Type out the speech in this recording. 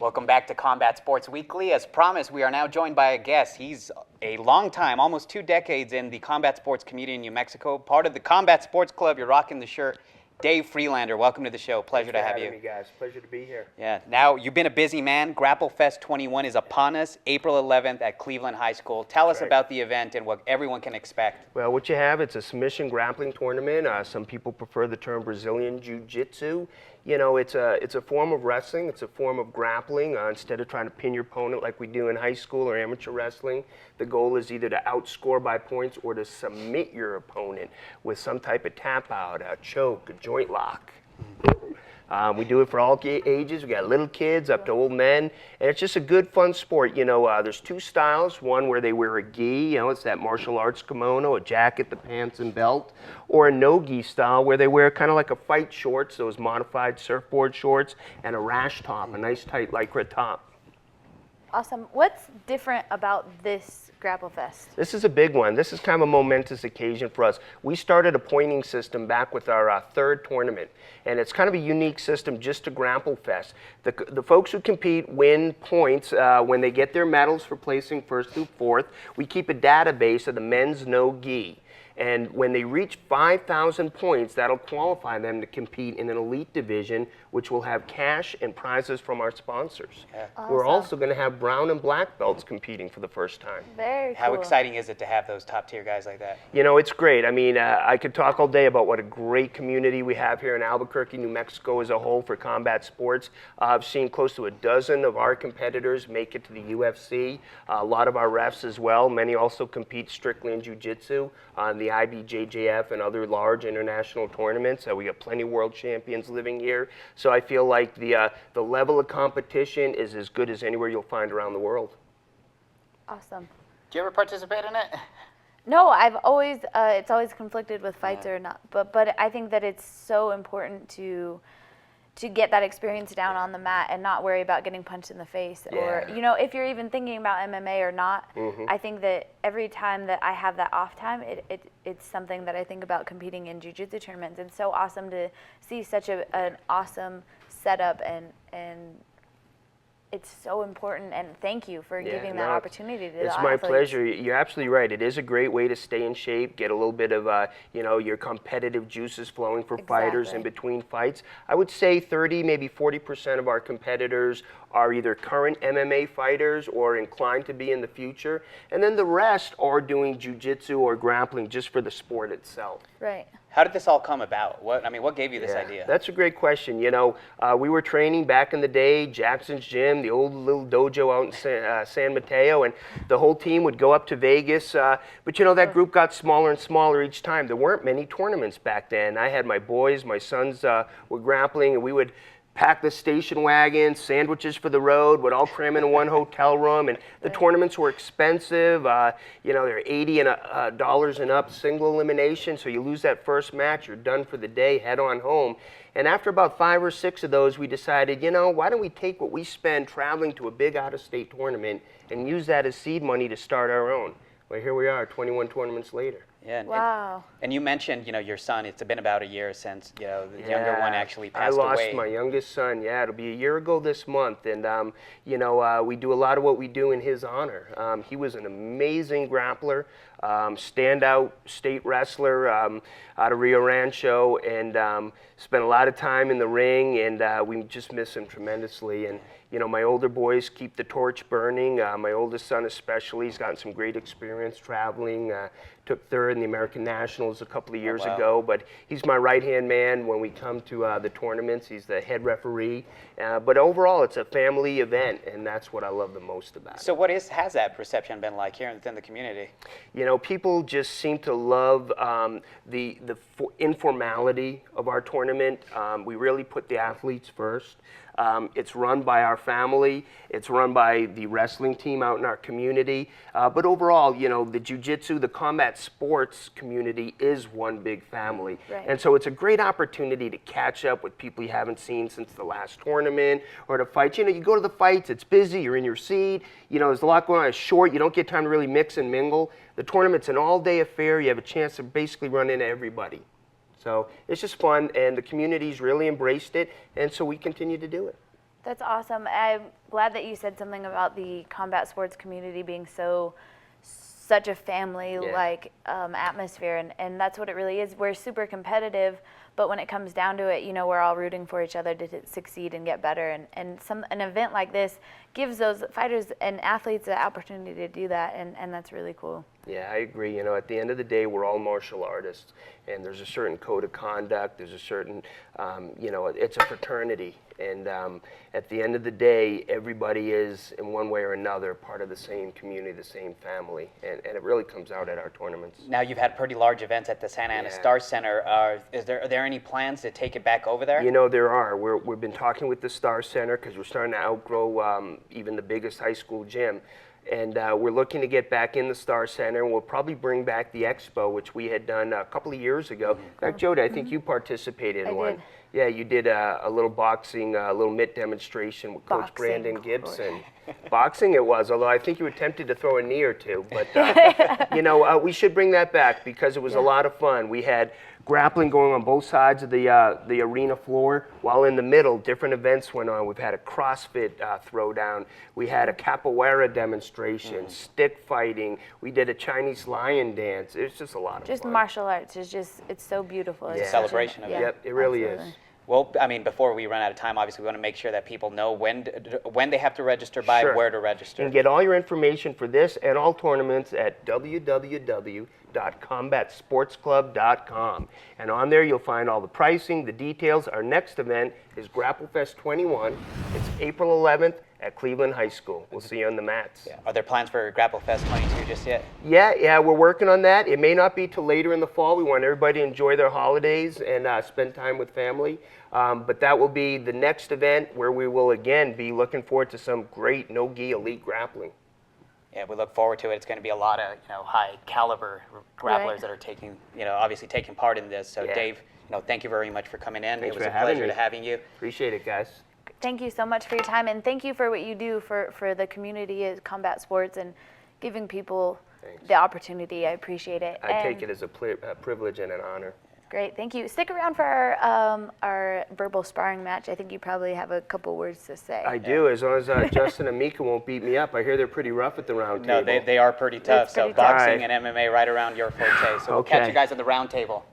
Welcome back to Combat Sports Weekly. As promised, we are now joined by a guest. He's a long time, almost 2 decades in the combat sports community in New Mexico, part of the Combat Sports Club. You're rocking the shirt. Dave Friedlander, welcome to the show. Pleasure to have you. Thanks for having me, guys. Pleasure to be here. Yeah, now you've been a busy man. Grapplefest 21 is upon us, April 11th at Cleveland High School. Tell us about the event and what everyone can expect. Well, what you have, it's a submission grappling tournament. Some people prefer the term Brazilian Jiu-Jitsu. You know, it's a form of wrestling. It's a form of grappling. Instead of trying to pin your opponent like we do in high school or amateur wrestling, the goal is either to outscore by points or to submit your opponent with some type of tap out, a choke, a joint lock. We do it for all ages. We got little kids up to old men, and it's just a good, fun sport. You know, there's 2 styles. One where they wear a gi, you know, it's that martial arts kimono, a jacket, the pants, and belt, or a no-gi style where they wear kind of like a fight shorts, those modified surfboard shorts, and a rash top, a nice tight lycra top. Awesome. What's different about this Grapplefest? This is a big one. This is kind of a momentous occasion for us. We started a pointing system back with our 3rd tournament, and it's kind of a unique system just to Grapplefest. The folks who compete win points when they get their medals for placing 1st through 4th. We keep a database of the men's no-gi. And when they reach 5,000 points, that'll qualify them to compete in an elite division, which will have cash and prizes from our sponsors. Yeah. Awesome. We're also going to have brown and black belts competing for the first time. Very cool. How exciting is it to have those top-tier guys like that? You know, it's great. I mean, I could talk all day about what a great community we have here in Albuquerque, New Mexico as a whole for combat sports. I've seen close to a dozen of our competitors make it to the UFC. A lot of our refs as well. Many also compete strictly in jiu-jitsu on the IBJJF and other large international tournaments. We got plenty of world champions living here. So I feel like the level of competition is as good as anywhere you'll find around the world. Awesome. Do you ever participate in it? No, I've always, it's always conflicted with fights or not, but I think that it's so important to get that experience down on the mat and not worry about getting punched in the face or, you know, if you're even thinking about MMA or not. I think that every time that I have that off time, it's something that I think about competing in jiu-jitsu tournaments. It's so awesome to see such an awesome setup, and it's so important, and thank you for giving that opportunity to the athletes. It's my pleasure. You're absolutely right. It is a great way to stay in shape, get a little bit of, you know, your competitive juices flowing for fighters in between fights. I would say 30, maybe 40% of our competitors are either current MMA fighters or inclined to be in the future, and then the rest are doing jiu-jitsu or grappling just for the sport itself. Right. How did this all come about? What gave you this idea? That's a great question. You know, we were training back in the day, Jackson's Gym, the old little dojo out in San Mateo, and the whole team would go up to Vegas. But, you know, that group got smaller and smaller each time. There weren't many tournaments back then. I had my boys, my sons were grappling, and we would pack the station wagon, sandwiches for the road, would all cram into one hotel room, and the tournaments were expensive. You know, they're $80 and up, single elimination, so you lose that first match, you're done for the day, head on home. And after about 5 or 6 of those, we decided, you know, why don't we take what we spend traveling to a big out-of-state tournament and use that as seed money to start our own? Well, here we are, 21 tournaments later. Yeah. Wow. And you mentioned, you know, your son. It's been about a year since, you know, the younger one actually passed away. I lost my youngest son. Yeah, it'll be a year ago this month, and you know, we do a lot of what we do in his honor. He was an amazing grappler, standout state wrestler out of Rio Ranch, and spent a lot of time in the ring, and we just miss him tremendously. And you know, my older boys keep the torch burning. My oldest son especially, he's gotten some great experience traveling. Took 3rd in the American Nationals a couple of years ago, but he's my right-hand man when we come to the tournaments. He's the head referee. But overall, it's a family event, and that's what I love the most about it. So what has that perception been like here within the community? You know, people just seem to love the informality of our tournament. We really put the athletes first. It's run by our family. It's run by the wrestling team out in our community. But overall, you know, the jiu-jitsu, the combat sports community is one big family. Right. And so it's a great opportunity to catch up with people you haven't seen since the last tournament or to fight. You know, you go to the fights, it's busy, you're in your seat. You know, there's a lot going on. It's short. You don't get time to really mix and mingle. The tournament's an all-day affair. You have a chance to basically run into everybody. So it's just fun, and the community's really embraced it, and so we continue to do it. That's awesome. I'm glad that you said something about the combat sports community being such a family-like atmosphere, and that's what it really is. We're super competitive, but when it comes down to it, we're all rooting for each other to succeed and get better, and an event like this gives those fighters and athletes the opportunity to do that, and that's really cool. Yeah, I agree. At the end of the day, we're all martial artists, and there's a certain code of conduct. There's a certain, it's a fraternity, and at the end of the day, everybody is, in one way or another, part of the same community, the same family, and it really comes out at our tournaments. Now, you've had pretty large events at the Santa Ana Star Center. Are there any plans to take it back over there? There are. We've been talking with the Star Center because we're starting to outgrow even the biggest high school gym. And we're looking to get back in the Star Center. We'll probably bring back the expo, which we had done a couple of years ago. In fact, Jody, I think you participated in one. Did. Yeah, you did a little boxing, a little mitt demonstration with Coach Brandon Gibson. Boxing it was, although I think you attempted to throw a knee or two. But, we should bring that back because it was a lot of fun. We had grappling going on both sides of the arena floor, while in the middle, different events went on. We've had a CrossFit throwdown. We had a capoeira demonstration, stick fighting. We did a Chinese lion dance. It was just a lot of fun. Just martial arts is it's so beautiful. It's a celebration of it. Yep, it really absolutely. is. Well, I mean, before we run out of time, obviously, we want to make sure that people know when they have to register by, Sure. where to register. And get all your information for this and all tournaments at www.combatsportsclub.com. And on there, you'll find all the pricing, the details. Our next event is Grapplefest 21. It's April 11th at Cleveland High School. We'll see you on the mats. Yeah. Are there plans for Grapplefest 22 just yet? Yeah, we're working on that. It may not be till later in the fall. We want everybody to enjoy their holidays and spend time with family. But that will be the next event where we will again be looking forward to some great no-gi elite grappling. Yeah, we look forward to it. It's going to be a lot of high caliber grapplers Right. that are taking obviously taking part in this. So Yeah. Dave, thank you very much for coming in. Thanks It was for a having pleasure me. to having you. Appreciate it, guys. Thank you so much for your time, and thank you for what you do for the community of combat sports and giving people Thanks. the opportunity. I appreciate it. I take it as a privilege and an honor. Great, thank you. Stick around for our verbal sparring match. I think you probably have a couple words to say. I do, as long as Justin and Mika won't beat me up. I hear they're pretty rough at the round No, table. they are pretty tough. It's pretty So tough. boxing All right. and MMA right around your forte. So we'll catch Okay. you guys on the round table.